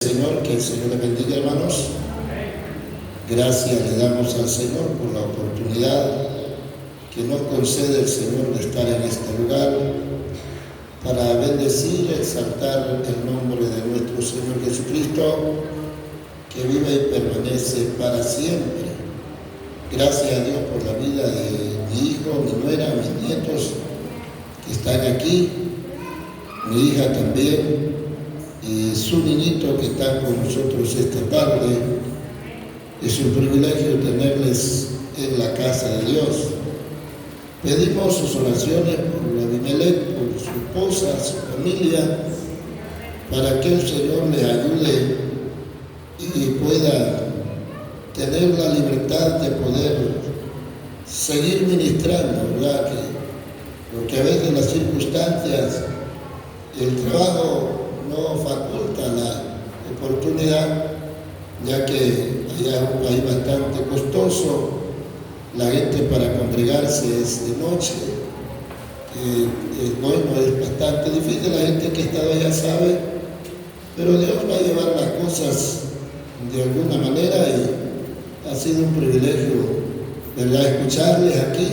Señor, que el Señor le bendiga, hermanos. Gracias le damos al Señor por la oportunidad que nos concede el Señor de estar en este lugar para bendecir, exaltar el nombre de nuestro Señor Jesucristo, que vive y permanece para siempre. Gracias a Dios por la vida de mi hijo, mi nuera, mis nietos que están aquí, mi hija también, y su niñito que está con nosotros esta tarde. Es un privilegio tenerles en la casa de Dios. Pedimos sus oraciones por Abimelech, por su esposa, su familia, para que el Señor les ayude y pueda tener la libertad de poder seguir ministrando, ¿verdad? Porque a veces las circunstancias, el trabajo no faculta la oportunidad, ya que allá es un país bastante costoso, la gente para congregarse es de noche, bueno, es bastante difícil, la gente que ha estado allá sabe, pero Dios va a llevar las cosas de alguna manera y ha sido un privilegio, ¿verdad?, escucharles aquí.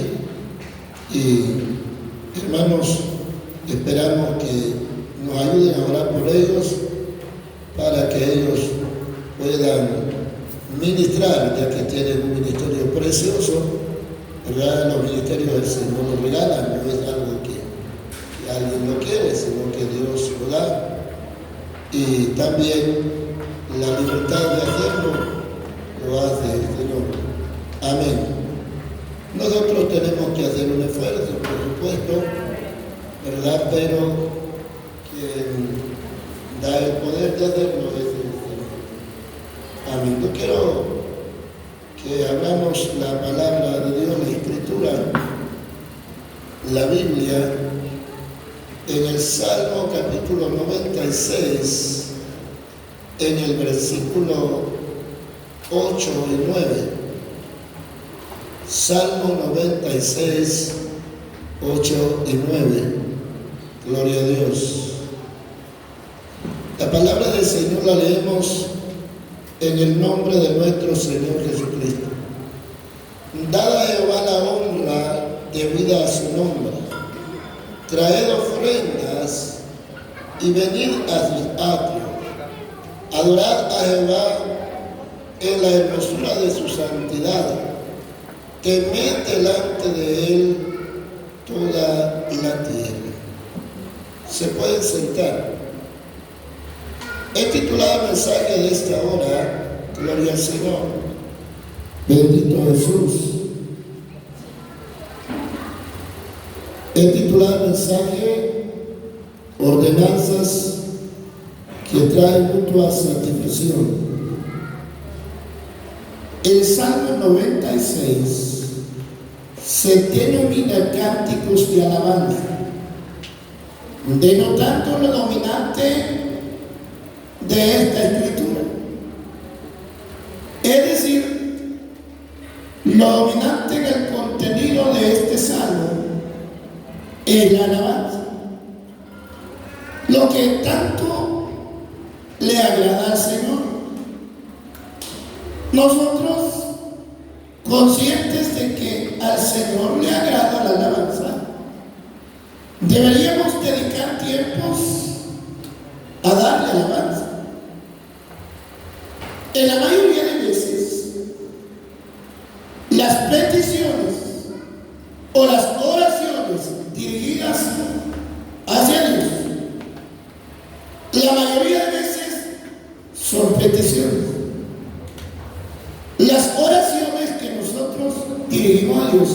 Y hermanos, esperamos que nos ayuden a orar por ellos para que ellos puedan ministrar, ya que tienen un ministerio precioso, ¿verdad? Los ministerios del Señor los regalan, no es algo que alguien lo quiere, sino que Dios lo da. Y también la libertad de hacerlo lo hace el Señor. Amén. Nosotros tenemos que hacer un esfuerzo, por supuesto, ¿verdad? Pero quien da el poder de hacerlo es el Señor. Amén. Yo quiero que hablamos la palabra de Dios, la Escritura, la Biblia, en el Salmo capítulo 96, en el versículo 8 y 9. Salmo 96, 8 y 9. Gloria a Dios. La palabra del Señor la leemos en el nombre de nuestro Señor Jesucristo. Dad a Jehová la honra debida a su nombre. Traed ofrendas y venid a sus atrios. Adorad a Jehová en la hermosura de su santidad. Temed delante de él toda la tierra. Se pueden sentar. He titulado el mensaje de esta hora, Gloria al Señor. Bendito Jesús. He titulado el mensaje, Ordenanzas que traen mutua satisfacción. El Salmo 96 se denomina cánticos de alabanza, denotando lo dominante de esta escritura, es decir, lo dominante en el contenido de este salmo es la alabanza, lo que tanto le agrada al Señor. Nosotros, conscientes de que al Señor le agrada la alabanza, deberíamos dedicar tiempos a darle alabanza. En la mayoría de veces, las peticiones o las oraciones dirigidas hacia Dios, la mayoría de veces son peticiones. Las oraciones que nosotros dirigimos a Dios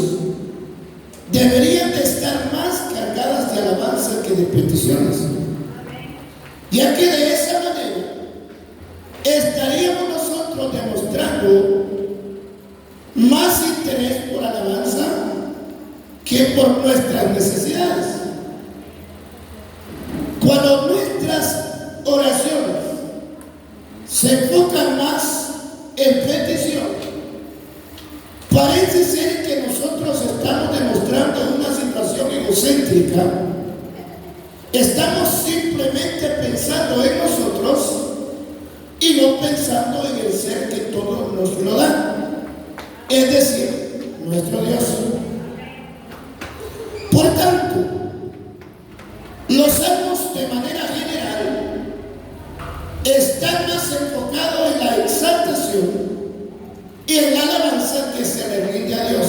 deberían de estar más cargadas de alabanza que de peticiones, ya que de esa manera estaríamos nosotros demostrando más interés por alabanza que por nuestras necesidades. Cuando nuestras oraciones se enfocan más en petición, parece ser que nosotros estamos demostrando una situación egocéntrica. Estamos simplemente pensando en nosotros y no pensando en el ser que todo nos lo da, es decir, nuestro Dios. Por tanto, los salmos de manera general están más enfocados en la exaltación y en la alabanza que se le rinde a Dios.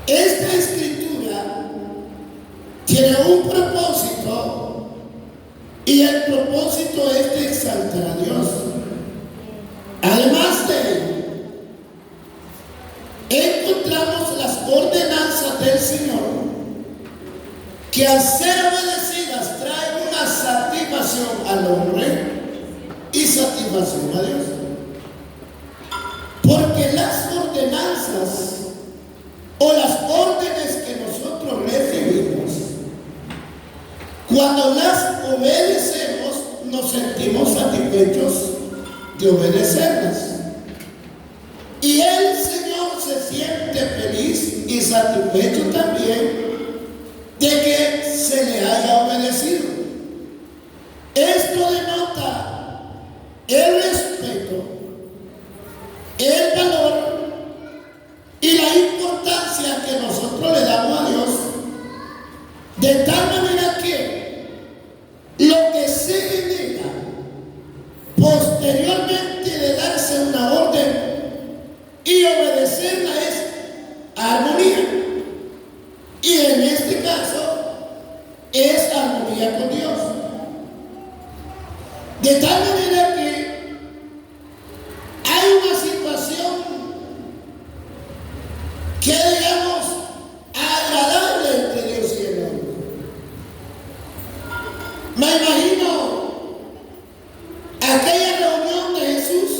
Esta escritura tiene un propósito, y el propósito es de exaltar a Dios. Además de ello, encontramos las ordenanzas del Señor que, al ser obedecidas, traen una satisfacción al hombre y satisfacción a Dios. Porque las ordenanzas o las órdenes que nosotros recibimos, cuando las obedecemos, nos sentimos satisfechos de obedecerlas. Y el Señor se siente feliz y satisfecho también de que se le haya obedecido. Esto denota el respeto, el valor y la importancia que nosotros le damos a Dios, de tal manera que lo que se genera posteriormente de darse una orden y obedecerla es armonía. Y en este caso es armonía con Dios. De tal manera que hay una situación que, digamos, agradable entre Dios y el hombre. Me imagino aquella reunión de Jesús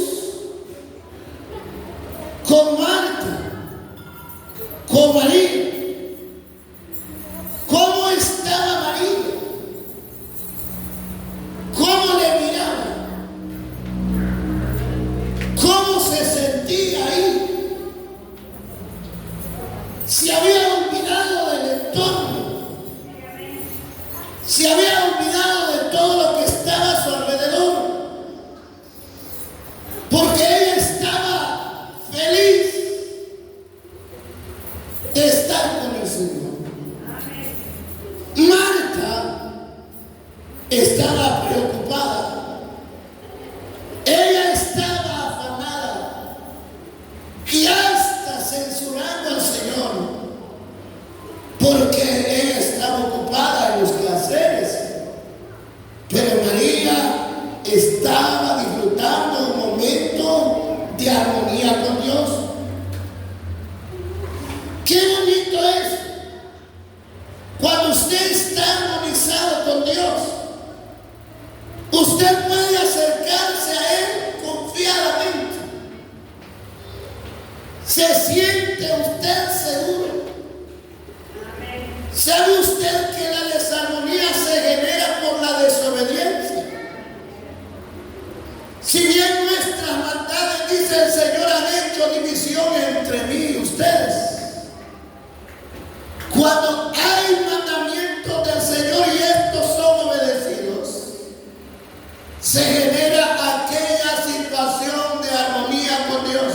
con Marta, con María. ¿Cómo estaba María? ¿Cómo le miraba? ¿Cómo se sentía ahí? Se había olvidado del entorno, se había olvidado de todo lo que estaba a su alrededor, porque ella estaba feliz de estar con el Señor. Marta estaba preocupada, ella estaba afanada y hasta censurando al Señor, porque ella estaba ocupada en los quehaceres. Pero María estaba disfrutando un momento de armonía con Dios. Qué bonito es cuando usted está armonizado con Dios. Usted puede acercarse a Él confiadamente. Se siente usted seguro. ¿Sabe usted que la desarmonía se genera por la desobediencia? Si bien nuestras maldades, dice el Señor, han hecho división entre mí y ustedes, cuando hay mandamientos del Señor y estos son obedecidos, se genera aquella situación de armonía con Dios.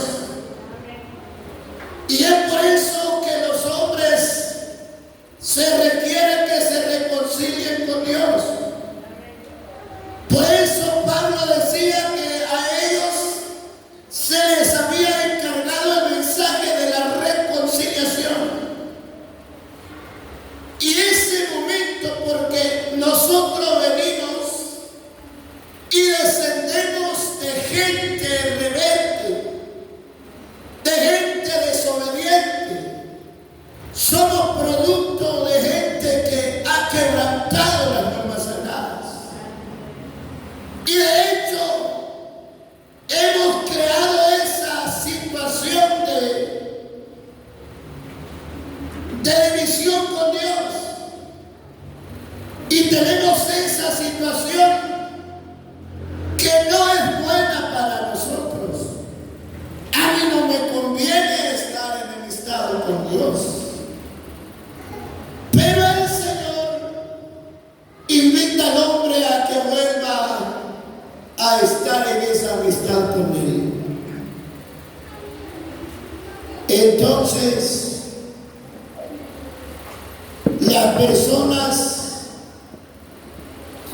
Y es por eso que los hombres se requiere que se reconcilien con Dios. Por eso Pablo decía que a ellos se les había encargado el mensaje de la reconciliación. Y ese momento, porque nosotros venimos y descendemos una amistad con Él. Entonces, las personas,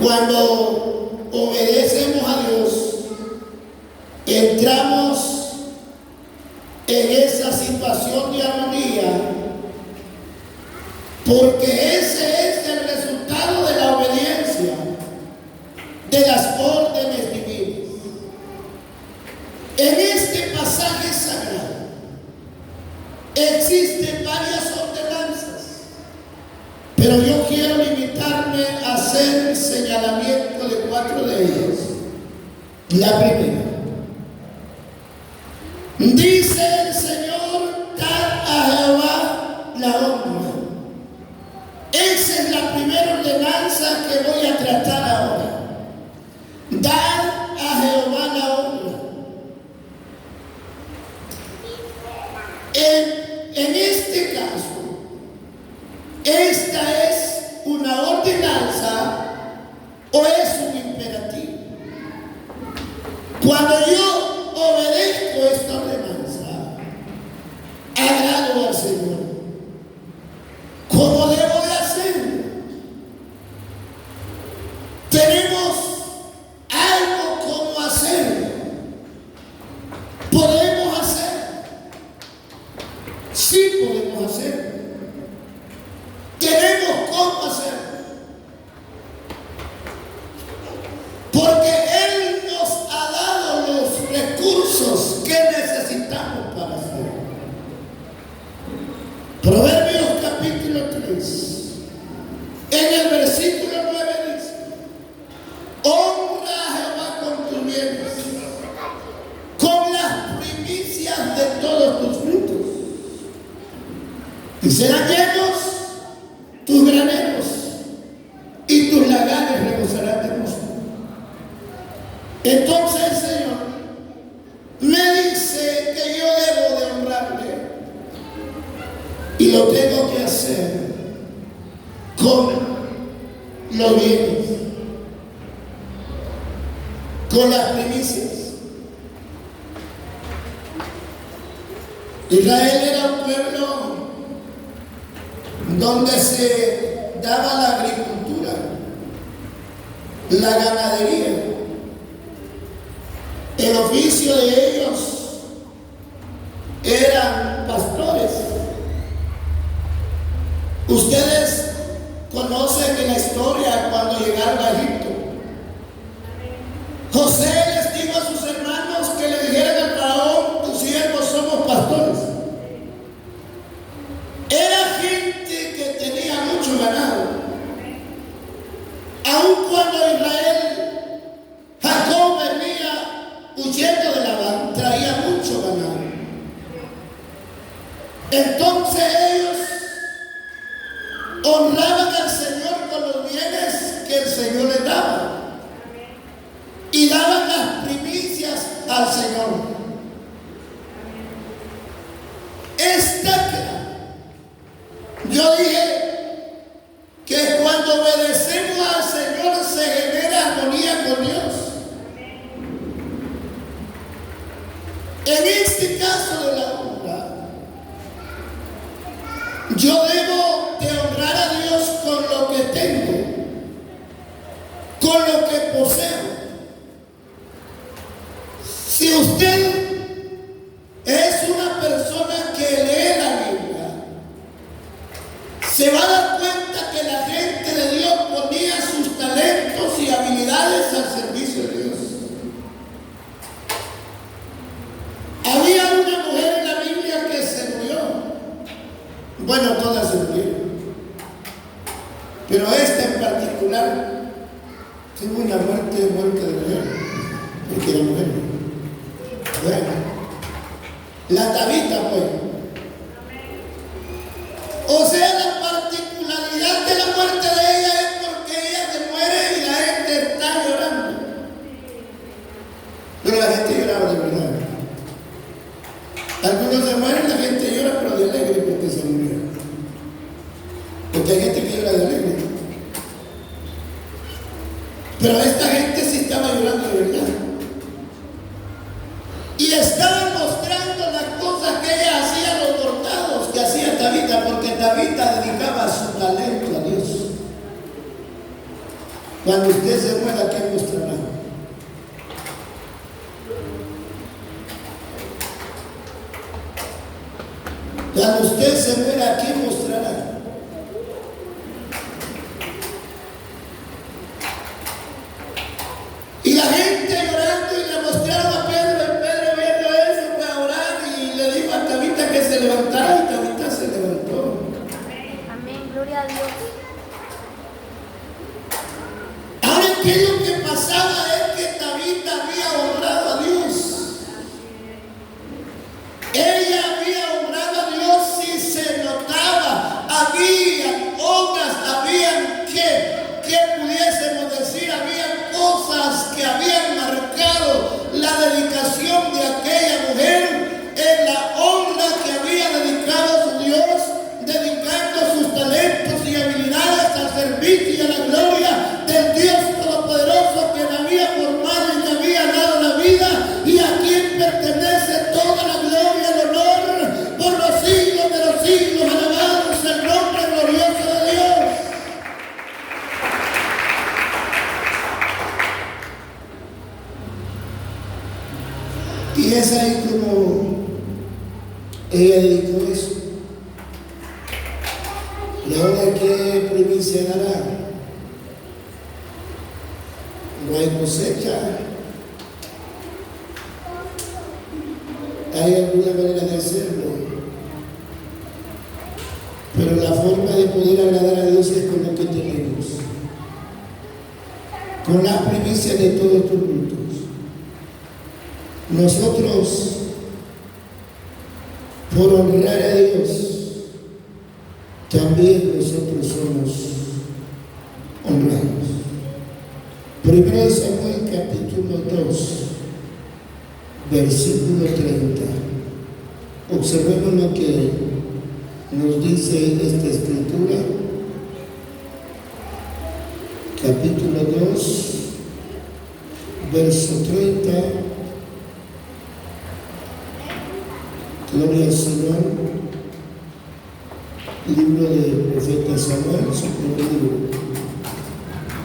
cuando obedecemos a Dios, entramos en esa situación de armonía, porque ese es el resultado de la obediencia, de las órdenes divinas. En este pasaje sagrado existen varias ordenanzas, pero yo quiero limitarme a hacer señalamiento de 4 de ellas. La primera: dice el Señor, dar a Jehová la honra. Esa es la primera ordenanza que voy a tratar ahora. Dar a Jehová la honra. En este caso, esta es una ordenanza o es un imperativo. Cuando yo obedezco esta ordenanza, agrado al Señor. ¿Cómo debo de hacerlo? Tenemos algo como hacerlo. ¿Podemos hacerlo? Sí podemos hacerlo. Tenemos cómo hacerlo. Porque Él nos ha dado los recursos que necesitamos para hacerlo. Proverbios capítulo 3, en el versículo 9 dice: honra a Jehová con tus bienes, con las primicias de todos tus frutos, y serán llenos tus graneros, y tus lagares rebosarán de mosto. Entonces el Señor me dice que yo debo de honrarle, y lo tengo que hacer con los bienes, con las primicias. Israel era un pueblo donde se daba la agricultura, la ganadería. El oficio de ellos eran pastores. Ustedes conocen en la historia cuando llegaron a Egipto. José les dijo a sus hermanos que le dijeran al faraón: tus siervos somos pastores. Era gente que tenía mucho ganado. Aun cuando Israel, Jacob venía huyendo de Labán, traía mucho ganado. Entonces ellos honraban al Señor con los bienes que el Señor les daba, y daban las primicias al Señor. Esta clave. Yo dije que cuando obedecemos al Señor se genera armonía con Dios. En este caso de la honra, yo debo de honrar a Dios con lo que tengo, con lo que poseo. Si usted es una persona que lee la Biblia, se va a dar cuenta que la gente de Dios ponía sus talentos y habilidades al servicio de Dios. Había una mujer en la Biblia que se murió. Bueno, todas se murieron, pero esta en particular tuvo una muerte de mujer, porque era mujer. Bueno, la Tabita, pues. O sea, la particularidad de la muerte de ella es porque ella se muere y la gente está llorando. Pero la gente lloraba de verdad. Algunos se mueren, la gente llora, pero de alegre porque se murió. Porque hay gente que llora de alegre. Pero esta gente sí estaba llorando de verdad. Y estaba mostrando las cosas que ella hacía, los bordados que hacía Tabita, porque Tabita dedicaba su talento a Dios. Cuando usted se muera, ¿qué mostrará? Cuando usted se muera, ¿qué mostrará? Y la gente llorando y le mostraron a Pedro, y Pedro viendo eso fue a orar y le dijo a Tabita que se levantara, y Tabita se levantó. Amén, amén, gloria a Dios. Ahora, ¿qué es lo que pasaba? Es que Tabita había honrado a Dios. Ella había honrado a Dios y se notaba. Había obras, habían que pudiésemos decir, habían cosas que habían marcado la dedicación de aquella mujer en la honra que había dedicado a su Dios, dedicando sus talentos y habilidades al servicio y a la gloria del Dios Todopoderoso que la había formado y le había dado la vida, y a quien pertenece toda la gloria y el honor por los siglos de los siglos. Alabado sea el nombre glorioso de Dios. Y es ahí como ella dedicó eso. ¿Y ahora qué primicia dará? No hay cosecha. Hay alguna manera de hacerlo, pero la forma de poder agradar a Dios es con lo que tenemos, con la primicia de todos tus frutos. Nosotros, por honrar a Dios, también nosotros somos honrados. Primero Samuel capítulo 2, versículo 30. Observemos lo que nos dice esta escritura. Capítulo 2, verso 30. Gloria al Señor. Libro del profeta Samuel, su primer libro.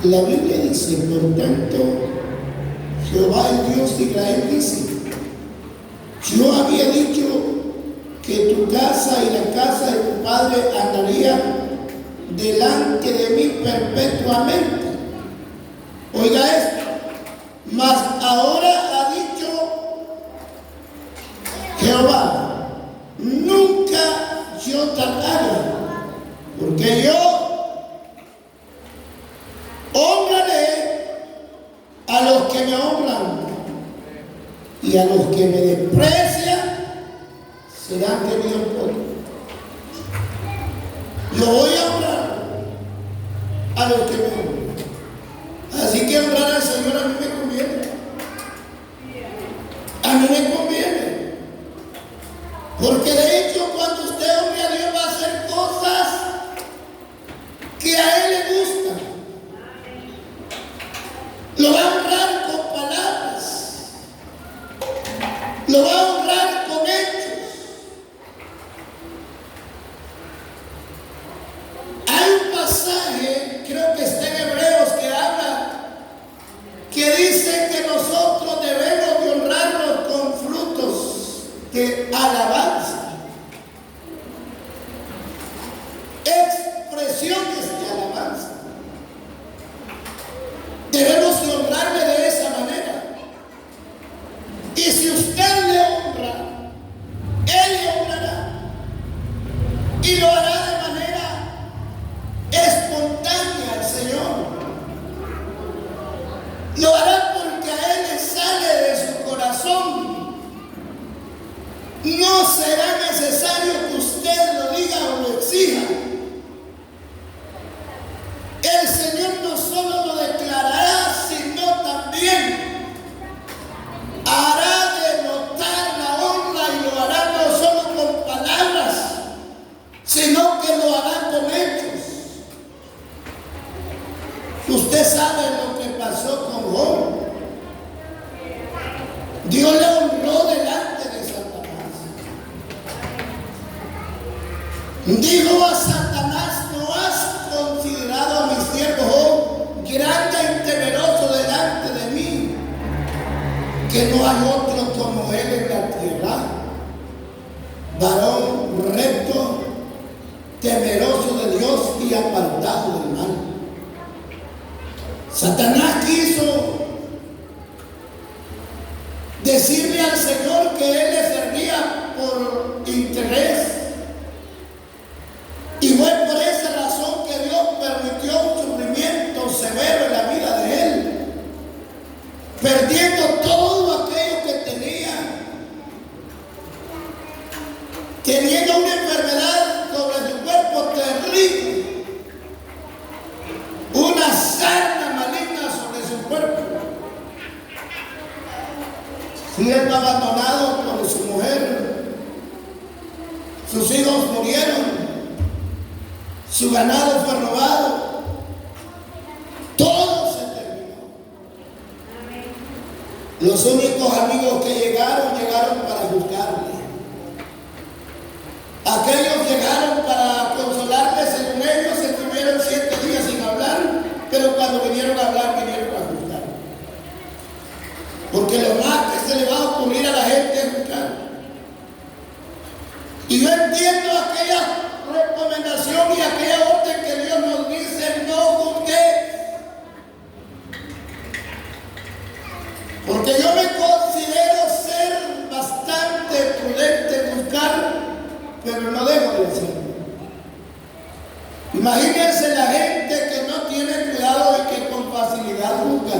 La Biblia dice, por tanto, Jehová el Dios de Israel dice: yo había dicho que tu casa y la casa de tu padre andarían delante de mí perpetuamente. Oiga esto, mas ahora ha dicho Jehová: nunca yo tardaré, porque yo honraré a los que me honran, y a los que me desprecian serán tenidos por mí. Yo voy a honrar a los que me honran. Así que honrar al Señor a mí me conviene. A mí me conviene. Porque de hecho, cuando usted honre a Dios, va a hacer cosas que a Él le gustan. Lo va a honrar con palabras. Lo va a honrar con hechos. Hay un pasaje, creo que está en Hebreos, que habla, que dice que nosotros debemos de honrarnos con frutos de alabanza, expresiones de alabanza. Debemos de honrarle de esa manera. Y si usted le honra, Él le honrará. Y lo hará de manera espontánea al Señor. Lo hará porque a Él le sale de su corazón. No será necesario que usted lo diga o lo exija. El Señor no solo lo declarará, sino también hará de notar la honra, y lo hará no solo con palabras, sino que lo hará con hechos. Usted sabe lo que pasó con Job. Dios le honró delante que no hay otro como él en la tierra, varón recto, temeroso de Dios y apartado del mal. Satanás quiso decirle al Señor que él le servía por interés, y fue por esa razón que Dios permitió un sufrimiento severo en la vida de él, perdiendo todo aquello que tenía, teniendo una enfermedad sobre su cuerpo terrible, una sarna maligna sobre su cuerpo, siendo abandonado por su mujer. Sus hijos murieron, su ganado fue robado, todo se terminó. Los únicos amigos que llegaron para juzgarle. Aquellos llegaron para consolarle, según ellos, estuvieron 7 días sin hablar, pero cuando vinieron a hablar, vinieron a juzgar. Porque lo más que se le va a ocurrir a la gente es juzgar. Y yo entiendo aquella recomendación y aquella orden que Dios nos dice: no juzgues. Porque yo me considero ser bastante prudente en juzgar, pero no dejo de hacerlo. Imagínense la gente que no tiene cuidado y que con facilidad juzga.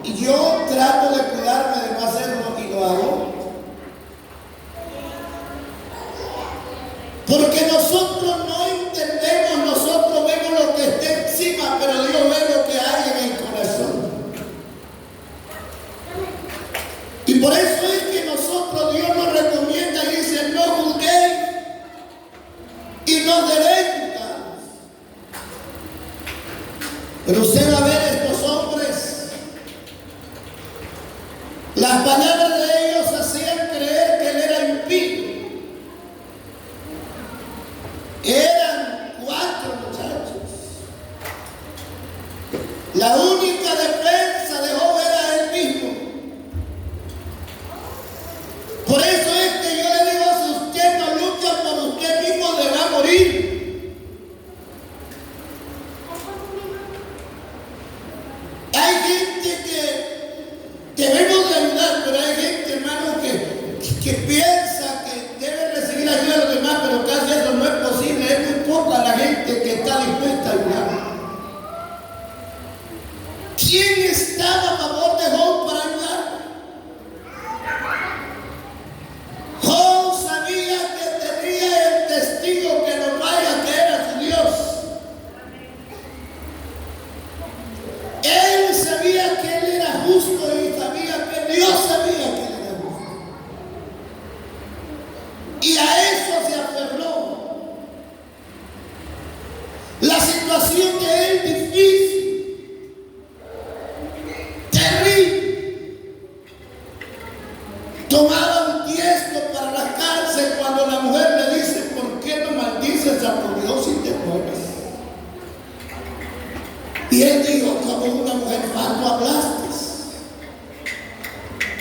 Y yo trato de cuidarme de no hacerlo y lo hago. Porque nosotros no entendemos, nosotros vemos lo que está encima, pero Dios ve lo que hay en el corazón. Y por eso es que nosotros, Dios nos recomienda y dice: no juzguéis y no detengáis. Pero usted va a ver estos hombres, las palabras de ellos hacían creer que él era impío. Eran 4 muchachos. La única defensa de Job era él mismo. Por eso es que yo le digo: si usted no lucha por usted mismo, le va a morir. Hay gente que debemos de ayudar, pero hay gente, hermano, que piensa que debe recibir ayuda de los demás, pero casi eso no es posible. Es muy poca la gente que está dispuesta a ayudar. ¿Quién estaba a favor de Job para ayudar? Job sabía que tenía el testigo que no vaya, que era su Dios. Él sabía que él era justo y sabía que Dios sabía que él era justo. Y a eso se aferró. La situación de él difícil, terrible. Tomaba un tiesto para la cárcel cuando la mujer le dice: ¿por qué no maldices a tu Dios y te mueres? Y él dijo: como una mujer falso hablaste.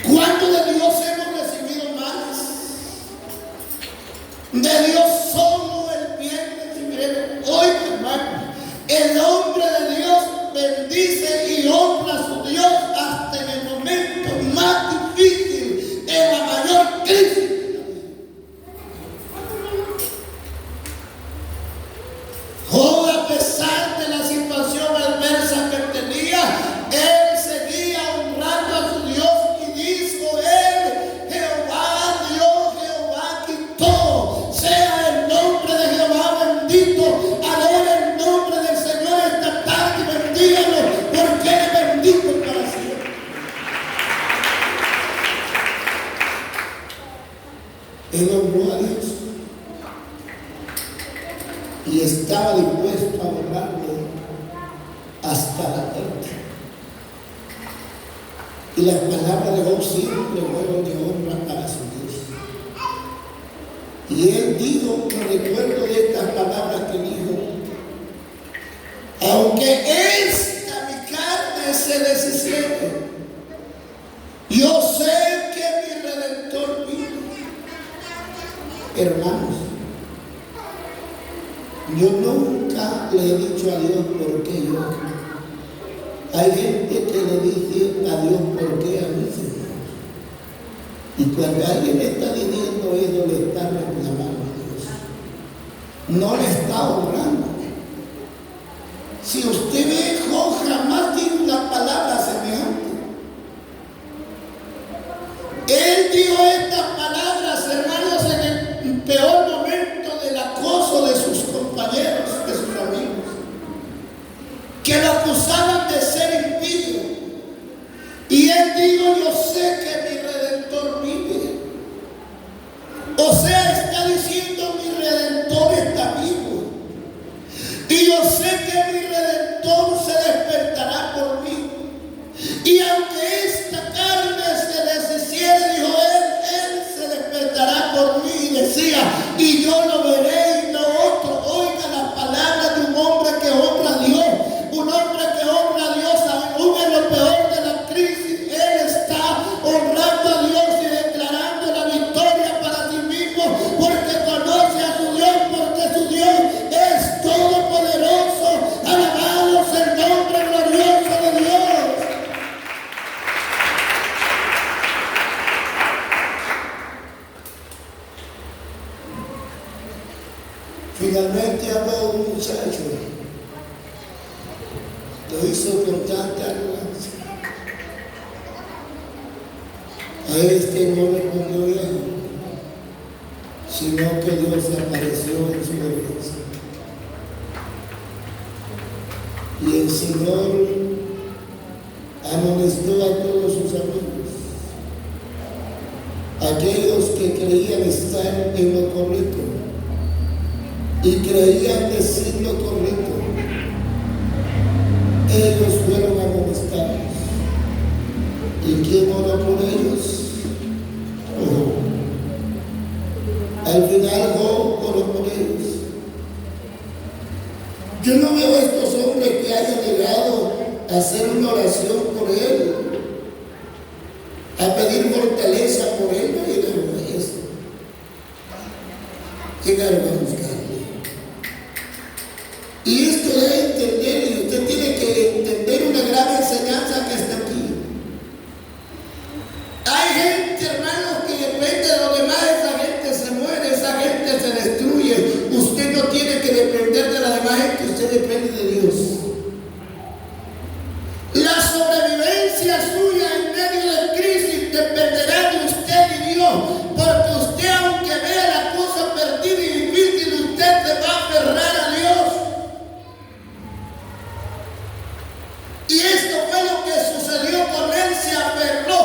¿Cuánto de Dios hemos recibido más? De Dios solo el bien recibiremos. Hoy, hermano, el hombre de Dios bendice y honra a su Dios hasta en el momento más difícil, en la mayor crisis. Job, a pesar de la situación adversa que tenía, él seguía honrando a su Dios y dijo él: Jehová dio, Jehová quitó, sea el nombre de Jehová bendito. Adora el nombre del Señor esta tarde y bendígalo, porque Él es bendito para siempre. Él honró a Dios y estaba dispuesto a honrarlo hasta la muerte. Y las palabras de Job siempre fueron de honra para su Dios. Y él dijo, me recuerdo de estas palabras que dijo: aunque esta mi carne se deshiciere, yo sé Hermanos, yo nunca le he dicho a Dios por qué yo. Hay gente que le dice a Dios por qué a mí, Señor. Y cuando alguien le está diciendo eso, le está reclamando a Dios. No le está honrando. Si usted ve, Job jamás dijo una palabra semejante. Él dijo estas palabras, hermanos, en el peor momento del acoso de sus compañeros, de sus amigos, que lo acusaban de ser impío. Y él dijo: yo sé que mi Redentor vive. O sea, está diciendo: mi Redentor está vivo. Y yo sé que mi Redentor se despertará por mí. Y aunque esta carne se deshiciere, dijo él se despertará por mí. Y decía: y yo lo veré y no otro. Oiga las palabras de un hombre que honra a Dios. Un hombre que honra a Dios, aún en lo peor de la crisis, él está honrando a Dios y declarando la victoria para sí mismo, porque conoce a su Dios, porque su Dios es todopoderoso. Alabado sea el nombre glorioso de Dios. Finalmente habló un muchacho. Lo hizo con tanta arrogancia. A este no respondió él, sino que Dios apareció en su defensa. Y el Señor amonestó a todos sus amigos, aquellos que creían estar en lo correcto y creían decir lo correcto. Ellos fueron amonestados. ¿Y quién oró por ellos? Al final Job oró por ellos. Yo no veo a estos hombres que hayan llegado a hacer una oración por él, a pedir fortaleza por él. No llegaron a eso. Llegaron a buscarle. Y esto debe entender, y usted tiene que entender una gran enseñanza que está aquí. Hay gente, hermanos, que depende de los demás. Esa gente se muere, esa gente se destruye. Usted no tiene que depender de la demás gente, usted depende de Dios. La sobrevivencia suya en medio de crisis dependerá de usted y Dios, porque usted, aunque vea la cosa perdida y difícil, usted se va a aferrar a Dios. Y esto fue lo que sucedió con él. Se aferró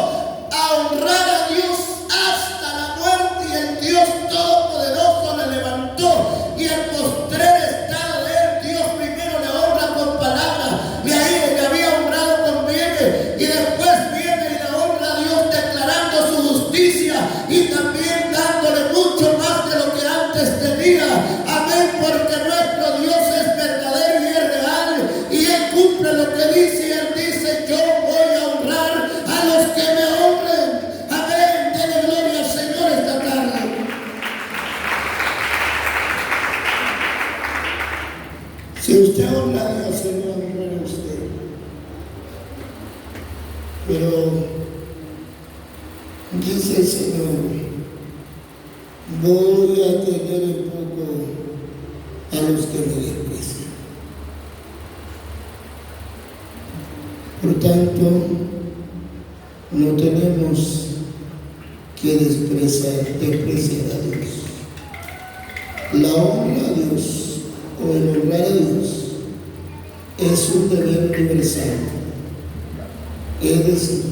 a honrar a Dios hasta la muerte, y el Dios Todopoderoso le levantó. Y el postrer estado de él, Dios primero le honra con palabras, le había honrado con bienes, y después viene y le honra a Dios declarando su justicia y también dándole mucho más de lo que antes tenía. Amén, porque nuestro Dios es verdadero y es real, y él cumple lo que dice. Y él dice: yo voy a honrar a los que me honren. Amén, denle gloria al Señor esta tarde. Si usted honra a Dios, Él va a honrar a usted. Pero dice el Señor: voy a tener en poco a los que me desprecian. Por tanto, no tenemos que despreciar a Dios. La honra a Dios, o el honrar a Dios, es un deber universal. Es decir,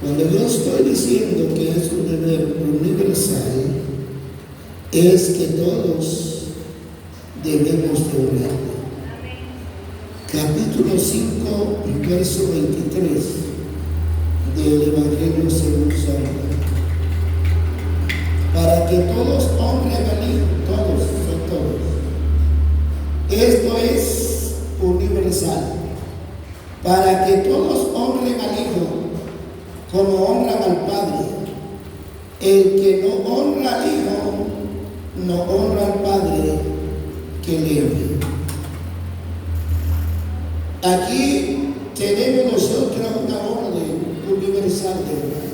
cuando yo estoy diciendo que es un deber universal, es que todos debemos de honrarlo. Capítulo 5, verso 23 del Evangelio según San Juan. Para que todos honren al Hijo, todos, son todos. Esto es universal. Para que todos honren al Hijo como honran al Padre. El que no honra al Hijo, no honra al Padre que le envió. Aquí tenemos nosotros una orden universal de honrar.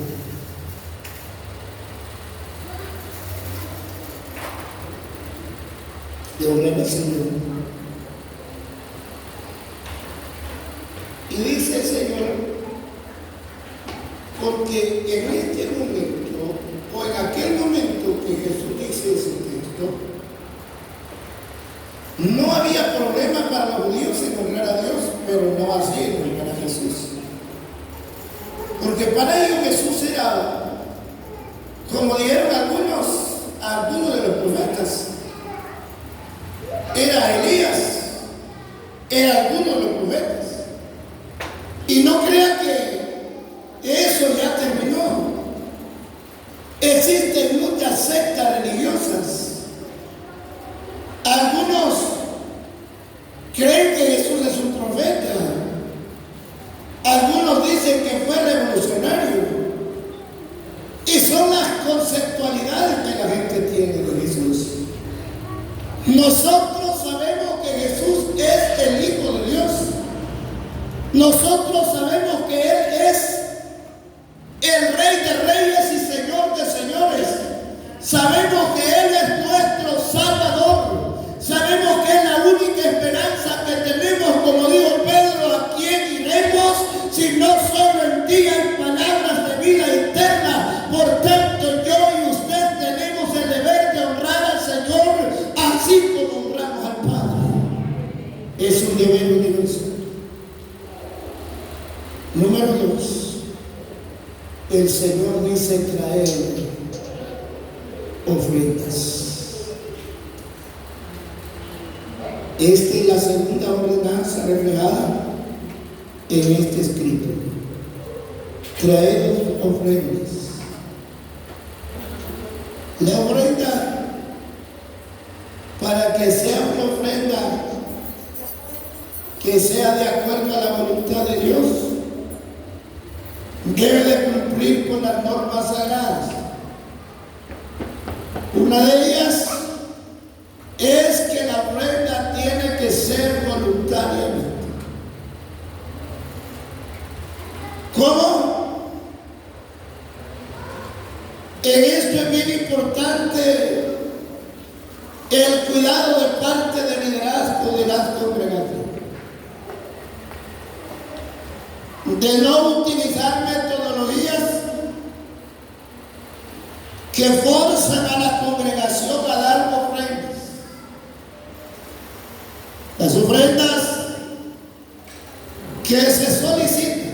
De honrar al Señor. Y dice el Señor, porque en este momento, o en aquel momento que Jesús dice ese texto, no había problema para los judíos en honrar a Dios, pero no así en honrar a Jesús. Porque para ellos Jesús era, como dijeron algunos de los profetas, era Elías, era alguno de los profetas. Y no crean que eso ya terminó. Existen muchas sectas religiosas. Algunos creen que Jesús es un profeta. Algunos dicen que fue revolucionario. Y son las conceptualidades que la gente tiene de Jesús. Nosotros sabemos que Jesús es el Hijo de Dios. Nosotros sabemos que Él es el Rey de Reyes y Señor de Señores. Sabemos que Él es nuestro Salvador. Sabemos que es la única esperanza que tenemos, como dijo Pedro, ¿a quién iremos si no solo en ti hay palabras de vida eterna? Por tanto, yo y usted tenemos el deber de honrar al Señor así como honramos al Padre. Es un deber universal. Número 2, el Señor dice traer ofrendas. Esta es la segunda ordenanza reflejada en este escrito. Traer ofrendas. La ofrenda, para que sea una ofrenda que sea de acuerdo a la voluntad de Dios, debe de cumplir con las normas sagradas. Una de ellas es que la ofrenda tiene que ser voluntariamente. ¿Cómo? En esto es bien importante el cuidado de parte del liderazgo de las congregaciones, de no utilizar metodologías que forzan a la congregación a dar ofrendas. Las ofrendas que se solicitan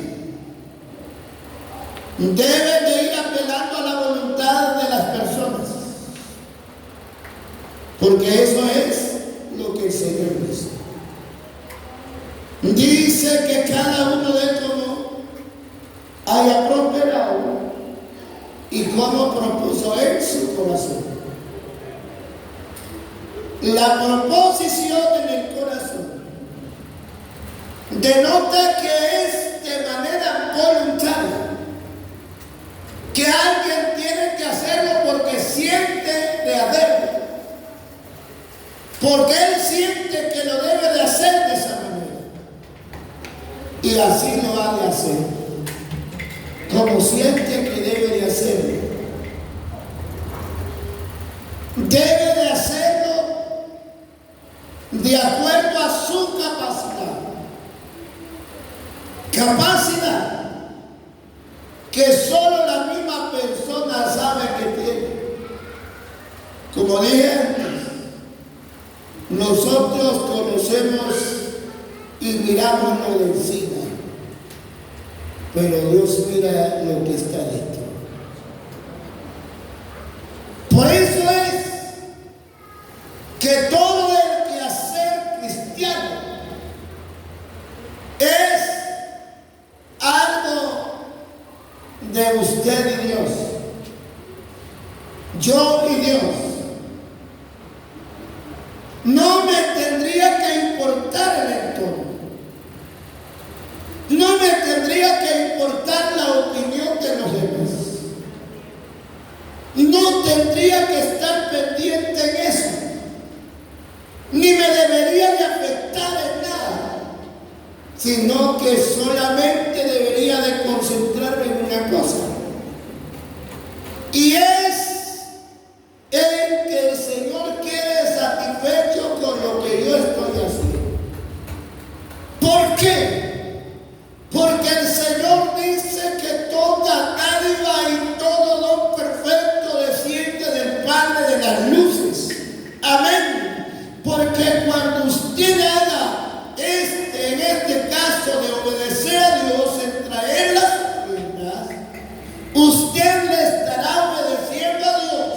deben de ir apelando a la voluntad de las personas, porque eso es lo que el Señor dice. Dice que cada uno de cómo haya prosperado y cómo propuso en su corazón. La proposición en el corazón denota que es de manera voluntaria, que alguien tiene que hacerlo porque siente de hacerlo, porque él siente que lo debe de hacer de esa manera. Y así lo ha de hacer, como siente que debe de hacerlo. Debe de hacerlo de acuerdo a su capacidad. Capacidad que solo la misma persona sabe que tiene. Como dije antes, nosotros conocemos y miramos lo de encima, pero Dios mira lo que está dentro. Por eso es que todo el quehacer cristiano es algo de usted y Dios, yo y Dios. No me tendría que importar el entorno. No me tendría que importar la opinión de los demás. concentrarme en una cosa. Y es en que el Señor quede satisfecho con lo que yo estoy haciendo. ¿Por qué? Porque el Señor dice que toda dádiva y todo don perfecto desciende del Padre de las luces. Amén. Porque cuando usted haga en este caso de obedecer a Dios en traer las ofrendas, usted le estará obedeciendo a Dios.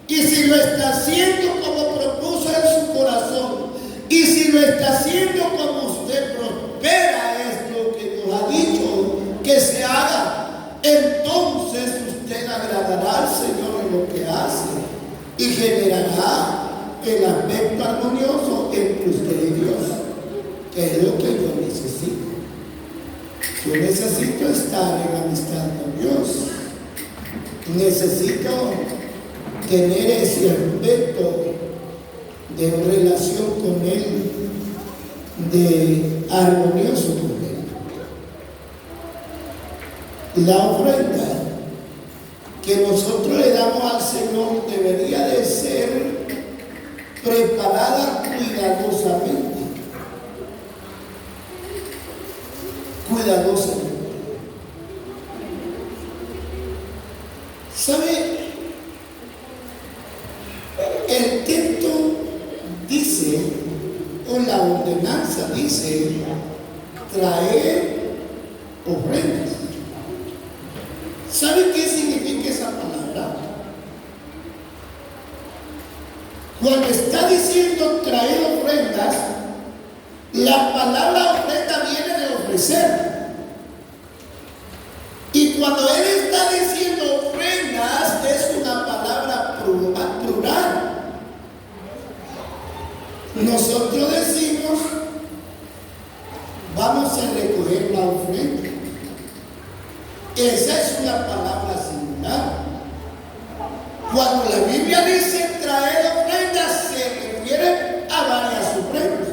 Y si lo está haciendo como propuso en su corazón, y si lo está haciendo como usted prospera, es lo que Dios ha dicho que se haga, entonces usted agradará al Señor en lo que hace y generará el aspecto armonioso entre usted y Dios, que es lo que yo necesito. Yo necesito estar en amistad con Dios. Necesito tener ese aspecto de relación con Él, de armonioso con Él. La ofrenda que nosotros le damos al Señor debería de ser preparada cuidadosamente. Cuidadosamente. ¿Sabe? El texto dice, o la ordenanza dice, traer ofrendas. ¿Sabe qué significa esa palabra? Cuando está diciendo traer ofrendas, la palabra ofrenda viene de ofrecer. Y cuando él está diciendo ofrendas, es una palabra plural. Nosotros decimos, vamos a recoger la ofrenda. Esa es una palabra singular. Cuando la Biblia dice traer ofrendas, se refiere a varias ofrendas.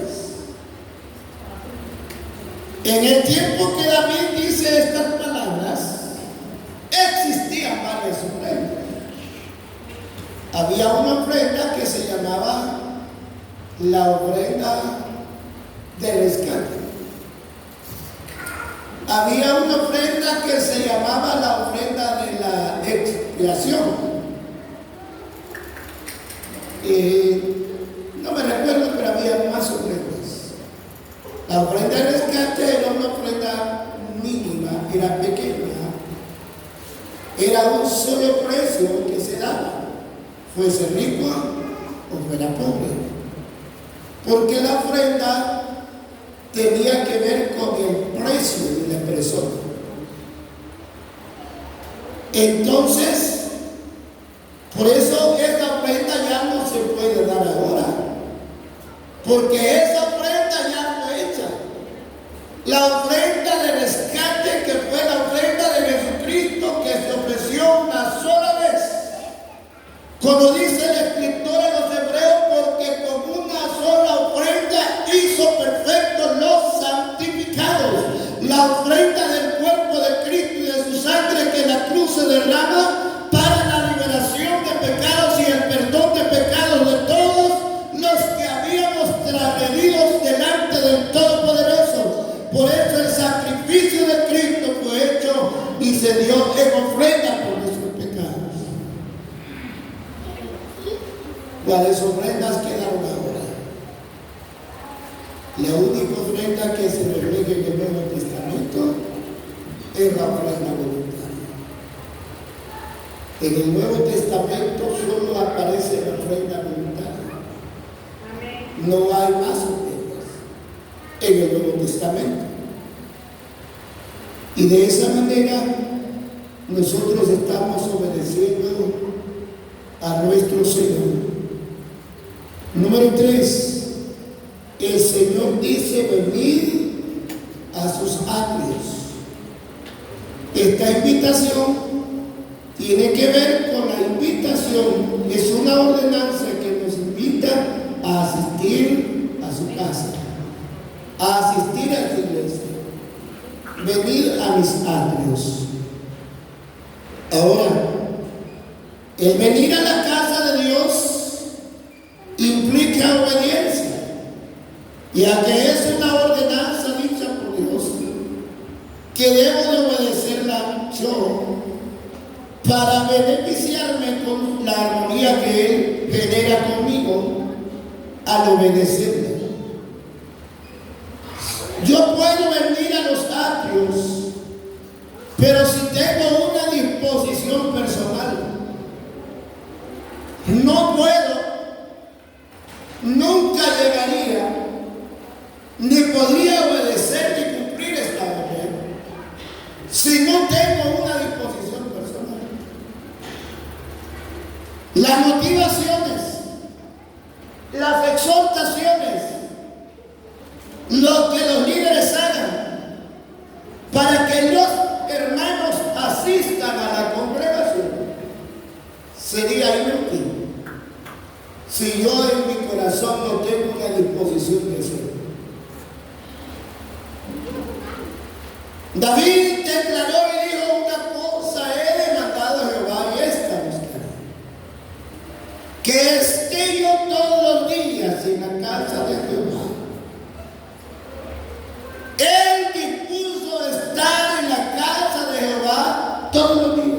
En el tiempo que David dice estas palabras, existían varias ofrendas. Había una ofrenda que se llamaba la ofrenda de rescate. Había una ofrenda que se llamaba la ofrenda de la expiación. No me recuerdo, pero había más ofrendas. La ofrenda de rescate era una ofrenda mínima, era pequeña, era un solo precio que se daba, fuese rico o fuera pobre, porque la ofrenda tenía que ver con el precio de la persona. Entonces, por eso esta ofrenda ya no se puede dar ahora, porque esa ofrenda ya fue hecha. La ofrenda de rescate, que fue la ofrenda de Jesucristo, que se ofreció una sola vez. Como dice el escritor de los Hebreos, porque con una sola ofrenda hizo perfectos los santificados. La ofrenda del cuerpo de Cristo y de su sangre que en la cruz se derrama para la liberación de pecados y el perdón de pecados de todos los que habíamos transgredidos delante del Todopoderoso. Por eso el sacrificio de Cristo fue hecho y se dio en ofrenda por nuestros pecados. ¿Cuáles ofrendas quedaron ahora? La única ofrenda que se refleja en el Nuevo Testamento es la ofrenda voluntaria. En el Nuevo Testamento solo aparece la ofrenda voluntaria. No hay más ofrendas en el Nuevo Testamento. Y de esa manera nosotros estamos obedeciendo a nuestro Señor. Número 3. El Señor dice: venid a sus atrios. Esta invitación tiene que ver con la invitación, es una ordenanza que nos invita a asistir a su casa, a asistir a su iglesia. Venid a mis atrios. Ahora, el venir a la casa de Dios implica obediencia, ya que es una ordenanza dicha por Dios, que debo de obedecerla yo para beneficiarme con la armonía que Él genera conmigo al obedecerla. Yo puedo venir a los atrios, pero si tengo una disposición personal, no puedo, nunca llegaría, ni podría obedecer ni cumplir esta orden si no tengo una disposición personal. Las motivaciones, las exhortaciones, lo que los líderes hagan para que los hermanos asistan a la congregación sería inútil si yo en mi corazón no tengo una disposición de hacerlo. David declaró y dijo: una cosa he demandado a Jehová y esta buscaré, que esté yo todos los días en la casa de Jehová. Él dispuso estar en la casa de Jehová todos los días.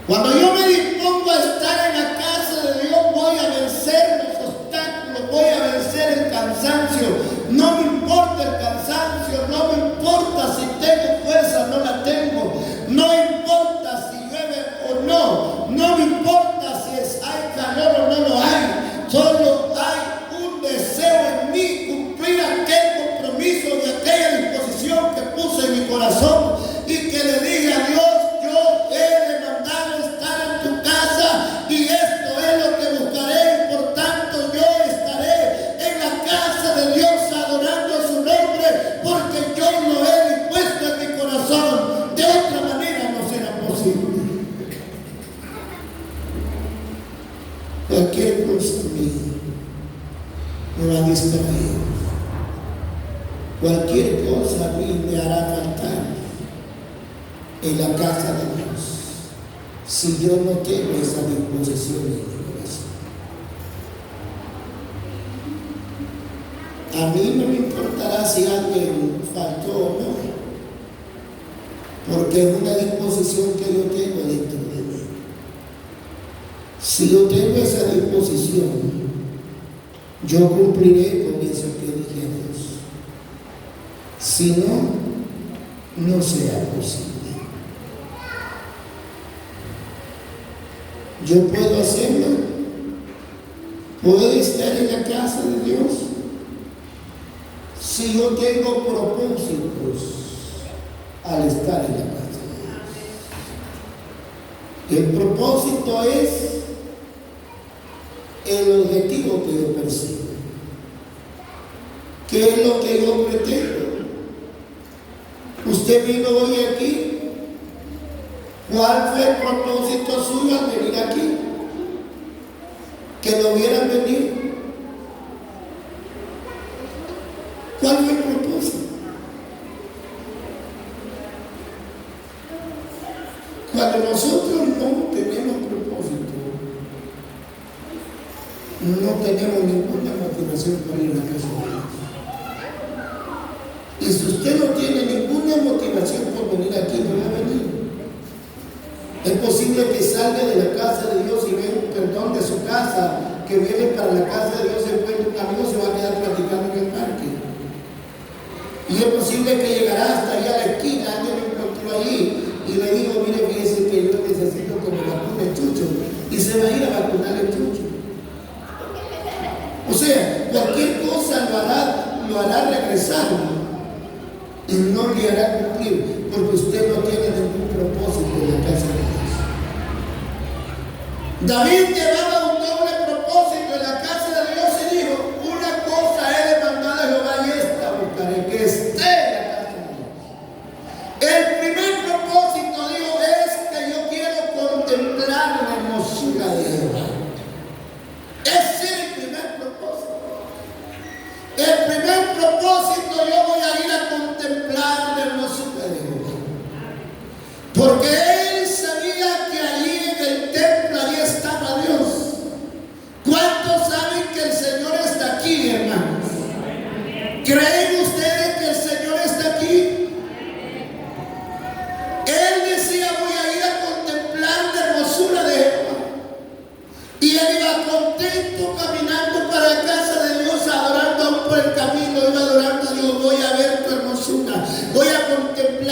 Cuando yo me dispongo a estar en la casa de Dios, voy a vencer los obstáculos, voy a vencer el cansancio. No me importa el cansancio, no me importa si tengo fuerza o no la tengo, no importa si llueve o no, no me importa si hay calor o no lo hay, solo hay un deseo en mí, cumplir aquel compromiso y aquella disposición que puse en mi corazón y que le dije a Dios: yo he demandado estar en tu casa y esto es lo que buscaré, y por tanto yo estaré en la casa de Dios adorando su nombre, porque yo lo he dispuesto en mi corazón. De otra manera no será posible. Cualquier cosa mía me va a distraer. Cualquier cosa a mí me hará faltar en la casa de Dios si yo no tengo esa disposición en mi corazón. A mí no me importará si alguien faltó o no, porque es una disposición que yo tengo dentro de mí. Si yo tengo esa disposición, yo cumpliré con eso que dije a Dios. Si no, no será posible. Yo puedo hacerlo, puedo estar en la casa de Dios si yo tengo propósitos al estar en la casa de Dios. El propósito es el objetivo que yo persigo. ¿Qué es lo que yo pretendo? Usted vino hoy aquí. ¿Cuál fue el propósito suyo al venir aquí? Que lo vieran venir. ¿Cuál fue el propósito? Cuando nosotros no tenemos propósito, no tenemos ninguna motivación para ir a la casa de Dios. Y si usted no tiene ninguna motivación por venir aquí, no va a venir. Es posible que salga de la casa de Dios y venga un perdón de su casa, que viene para la casa de Dios, se encuentra un amigo, se va a quedar platicando en el parque. Y es posible que llegará hasta allá a la esquina, alguien me encontró ahí y le digo: mire, fíjese que yo necesito que me vacune el chucho, y se va a ir a vacunar el chucho. O sea, cualquier cosa lo hará regresar y no le hará cumplir, porque usted no tiene ningún propósito en la casa de Dios. David llevaba un doble propósito en la casa de Dios y dijo: una cosa he demandado a Jehová y esta buscaré, que esté en la casa de Dios. El primer propósito, dijo, es que yo quiero contemplar la hermosura de Jehová. Ese es el primer propósito. El primer propósito, yo voy a ir a contemplar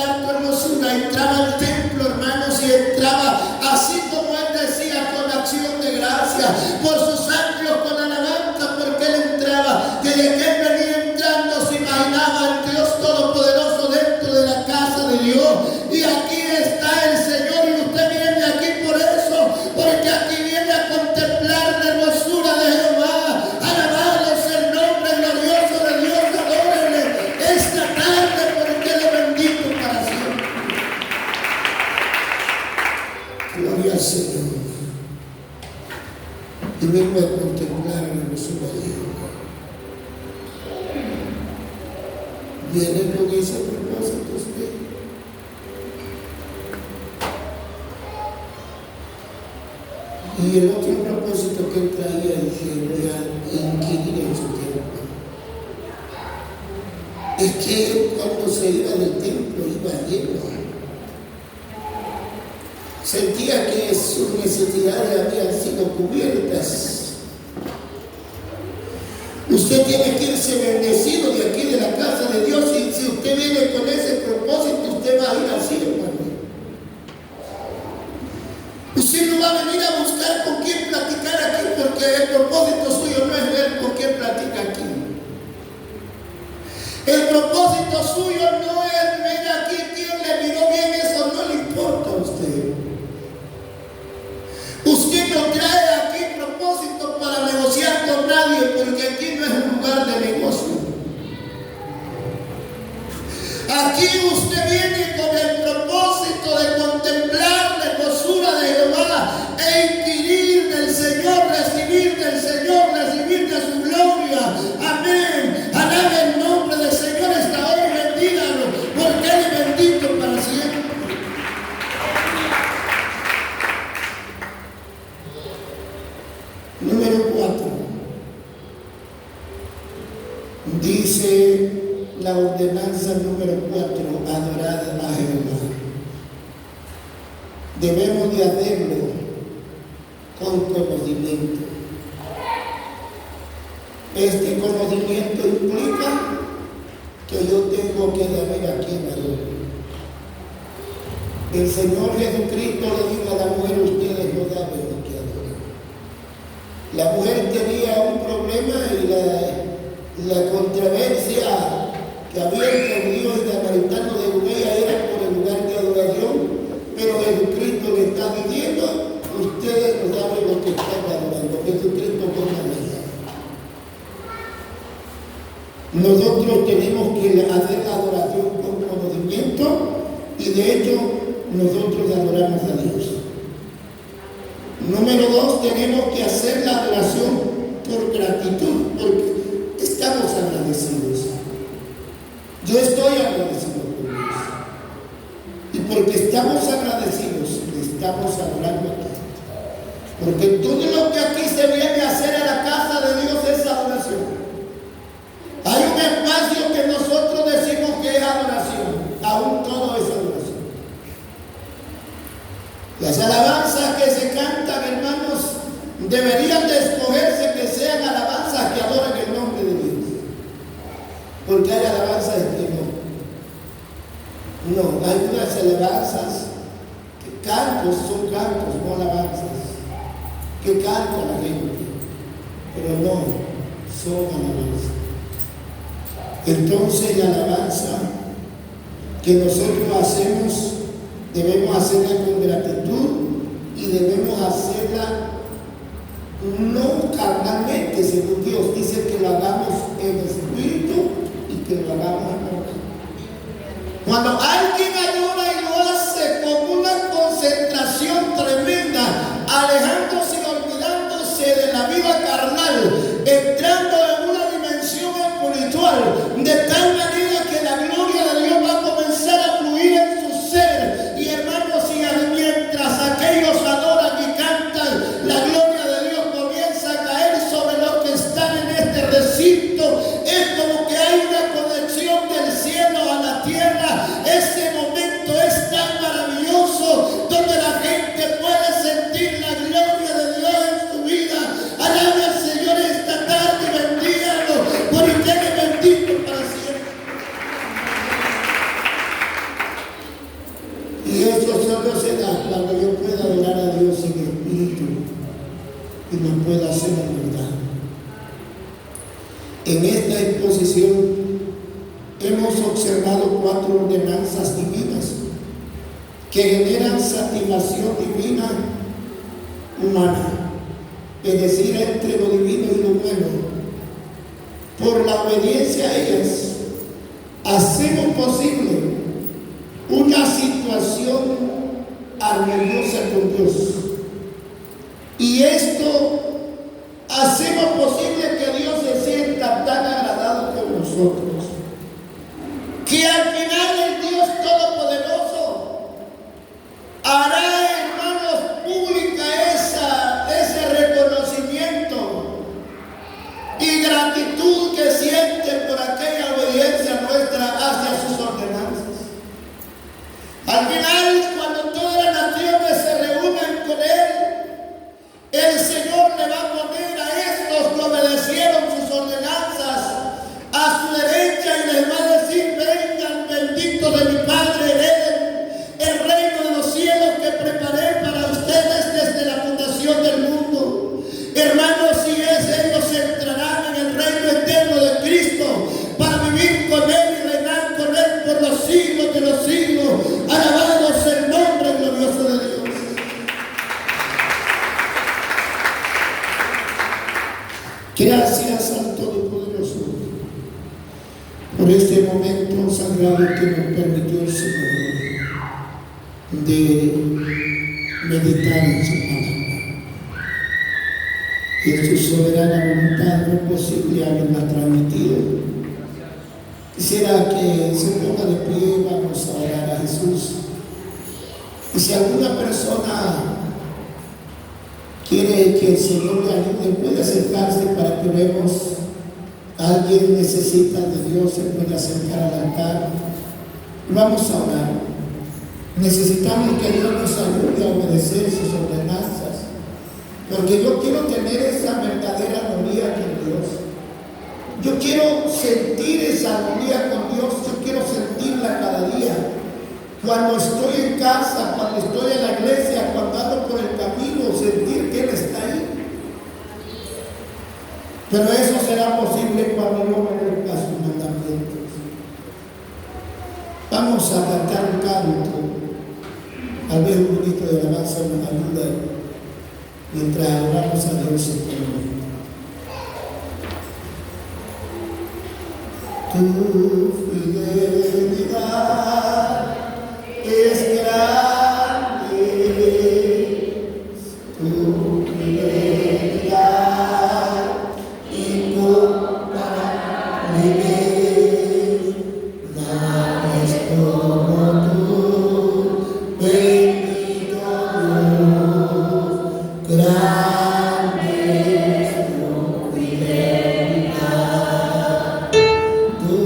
contemplar tu hermosura, entraba al templo, hermanos, y entraba así como él decía, con acción de gracia, por sus años, con alabanza, porque él entraba, que de que él venía entrando se imaginaba el Dios Todopoderoso dentro de la casa de Dios. Y aquí está el Señor, y usted viene aquí por eso, porque aquí viene a contemplar la hermosura de Jehová. Alabado sea el nombre glorioso de Dios, adórenle esta tarde, porque Él es bendito para siempre. Gloria al Señor. Y vengo a contemplar la hermosura de Jehová. Viene con ese propósito usted. Y el otro propósito que él traía es que voy a inquirir en su templo. Es que él, cuando se iba del templo iba lleno. Sentía que sus necesidades habían sido cubiertas. Usted tiene que irse bendecido de aquí de la casa de Dios, y si usted viene con ese propósito, usted va a ir así, hermano. Usted no va a venir a buscar con quién platicar aquí, porque el propósito suyo no es ver con quién platica aquí. El propósito suyo no es ver aquí quién le miró bien, eso no le importa a usted. Usted no trae aquí propósito para negociar con nadie, porque aquí no es un lugar de negocio. Aquí usted viene con el propósito de contemplar la hermosura de Jehová e inquirir del Señor, recibir del Señor, recibir de su gloria. Amén. Alabe el nombre del Señor esta hora y bendígalo, porque Él es bendito para siempre. Número 4. Dice la ordenanza número 4, adorar a Jehová. Debemos de hacerlo con conocimiento. Este conocimiento implica que yo tengo que saber a quién adoro. El Señor Jesucristo le dijo a la mujer: ustedes no saben lo que adoran. La mujer tenía un problema, y la controversia que había entre el judío y samaritano de Judea era por el lugar de adoración, pero Jesucristo le está diciendo: ustedes no saben lo que están adorando. Jesucristo fue maravillado. Nosotros tenemos que hacer la adoración con conocimiento, y de hecho nosotros adoramos a Dios. Número 2, tenemos que hacer la adoración por gratitud, porque estamos agradecidos. Yo estoy agradecido por Dios. Y porque estamos agradecidos, estamos adorando a Dios. Porque todo lo que aquí se viene a hacer a la casa de Dios es adoración. Hay un espacio que nosotros decimos que es adoración. Aún todo es adoración. Las alabanzas que se cantan, hermanos, deberían de escogerse que sean alabanzas que adoren el nombre de Dios. Porque hay alabanzas que no. No, hay unas alabanzas que cantos son cantos, no alabanzas. Que canta la gente, pero no son alabanzas. Entonces la alabanza que nosotros hacemos, debemos hacerla con gratitud, y debemos hacerla no carnalmente, según Dios dice que lo hagamos en espíritu y que lo hagamos en amor. Cuando alguien adora y lo hace con una concentración tremenda, alejándose y olvidándose de la vida carnal, entrando en una dimensión espiritual, de tal manera que la gloria de Dios va a comenzar a fluir en su ser. Y hermanos, y mientras aquellos adoran y cantan, la gloria de Dios comienza a caer sobre los que están en este recinto. Es como que hay una conexión del cielo a la tierra. Ese momento es tan maravilloso, donde la gente puede sentir la gloria de Dios en su vida. Alabe al Señor esta tarde y bendígalo, porque Él es bendito para siempre. Y eso solo se da cuando yo pueda adorar a Dios en espíritu y lo pueda hacer en verdad. En esta exposición hemos observado 4 ordenanzas divinas que generan satisfacción divina humana, es decir, entre lo divino y lo humano. Por la obediencia a ellas, hacemos posible una situación armoniosa con Dios. Y esto hacemos posible que Dios se sienta tan agradado con nosotros, que al final el Dios Todopoderoso hará, hermanos, pública ese reconocimiento y gratitud que siente por aquella obediencia nuestra hacia sus ordenanzas. Al final, cuando todas las naciones se reúnan con Él, el Señor le va a poner a estos que obedecieron sus ordenanzas a su derecha y les va a decir: vengan, benditos de mi Padre, hereden el reino de los cielos que preparé para ustedes desde la fundación del mundo. Hermanos, si ellos entrarán en el reino eterno de Cristo para vivir con Él y reinar con Él por los siglos de los siglos. Alabado sea el nombre glorioso de Dios. Gracias al Todopoderoso por este momento sagrado que nos permitió el Señor de meditar en su palabra. Y en su soberana voluntad no es posible haberla transmitido. Quisiera que se ponga de pie, vamos a orar a Jesús. Y si alguna persona quiere que el Señor le ayude, puede acercarse para que veamos. Alguien necesita de Dios, se puede acercar al altar. Vamos a orar. Necesitamos que Dios nos ayude a obedecer sus ordenanzas, porque yo quiero tener esa verdadera armonía con Dios. Yo quiero sentir esa armonía con Dios. Yo quiero sentirla cada día. Cuando estoy en casa, cuando estoy en la iglesia, cuando ando por el camino, sentir que Él está ahí. Pero eso será posible cuando yo obedezca sus mandamientos. Vamos a cantar un canto. Tal vez un poquito de alabanza nos ayuda mientras adoramos a Dios en este momento. Tu fidelidad es grande, tu fidelidad incomparable, nada es como tú, bendito Dios, grande es tu fidelidad. Tu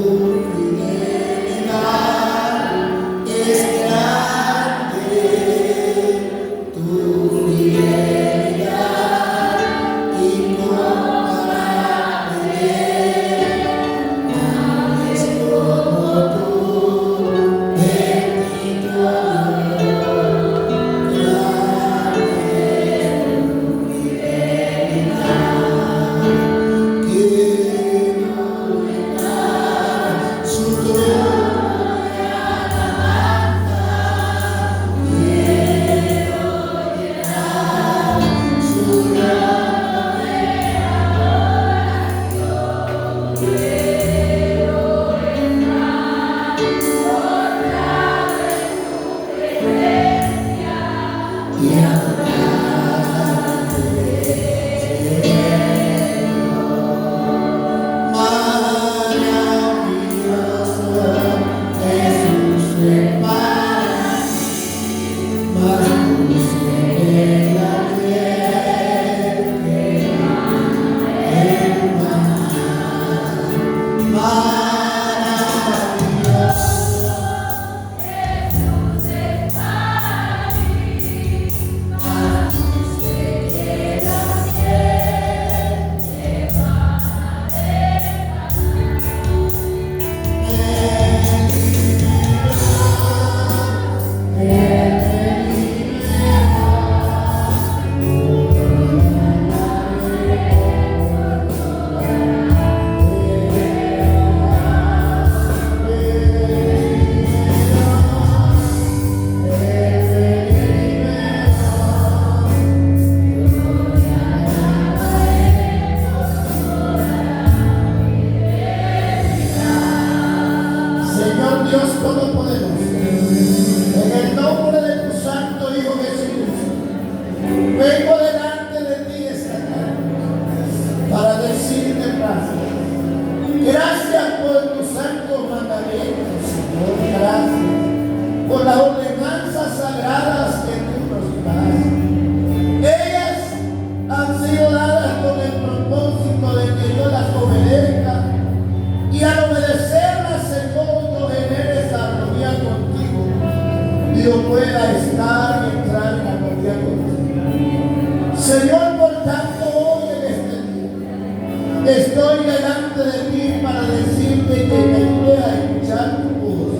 yo pueda estar y entrar en armonía contigo. Señor, por tanto, hoy en este día estoy delante de ti para decirte que me ayude a escuchar tu voz,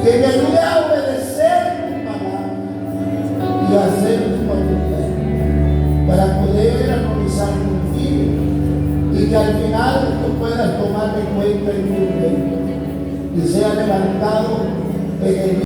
que me ayude a obedecer tu palabra y a hacer tu voluntad, para poder armonizar contigo y que al final tú puedas tomarme en cuenta en tu reino y sea levantado en el